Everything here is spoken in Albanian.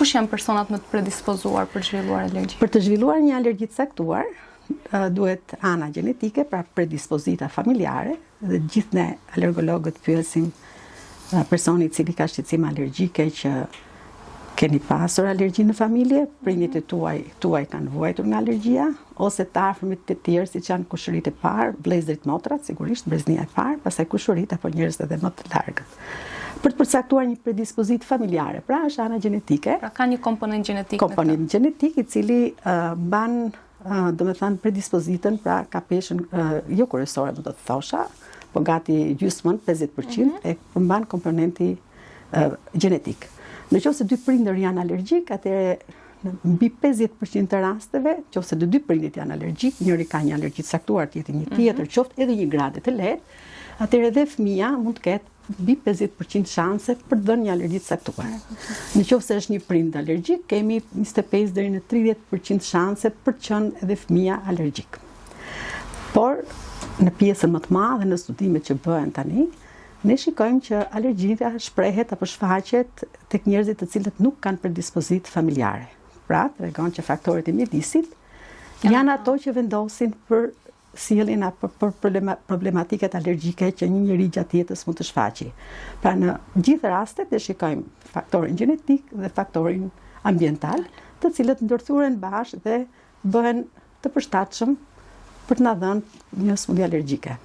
Kush janë personat më të predispozuar për të zhvilluar alergji? Për të zhvilluar një alergji të caktuar, duhet ana gjenetike, pra predispozita familjare, dhe gjithë ne alergologët pyesim personi i cili ka shqetësim alergjike që keni pasur alergji në familje, prindit e tuaj kanë vuajtur nga alergjia, ose të afërmit të tjerë siç janë kushëritë e parë, vëllezërit, motrat, sigurisht breznia e parë, pastaj kushëritë apo njerëz edhe më të largët. Për të përcaktuar një predispozitë familjare, pra është ana gjenetike. Pra ka një komponent gjenetik. Komponent gjenetik i cili mban, domethënë predispozitën, pra ka peshën jo kryesore, do të thosha, po gati gjysmën, 50% e mban komponenti gjenetik. Nëse dy prindër janë alergjik, atëherë mbi 50% të rasteve, nëse të dy prindit janë alergjik, njëri ka një alergji të caktuar, tjetri një tjetër, qoftë edhe një grade të lehtë, atëherë edhe fëmia mund të ketë mbi 50% shanse për të dhënë një alergji të caktuar. Nëse është një prind alergjik, kemi 25 deri në 30% shanse për të qenë edhe fëmia alergjik. Por në pjesën më të madhe në studimet që bëhen tani, ne shikojmë që alergjia shprehet apo shfaqet tek njerëzit të cilët nuk kanë predispozitë familjare. Pra, tregon që faktorët e mjedisit janë ato që vendosin për sjelljen apo për problematikat alergjike që një njeri gjatë jetës mund të shfaqi. Pra, në gjithë rastet ne shikojmë faktorin gjenetik dhe faktorin ambiental, të cilët ndërthuren bashkë dhe bëhen të përshtatshëm për të na dhënë një smundje alergjike.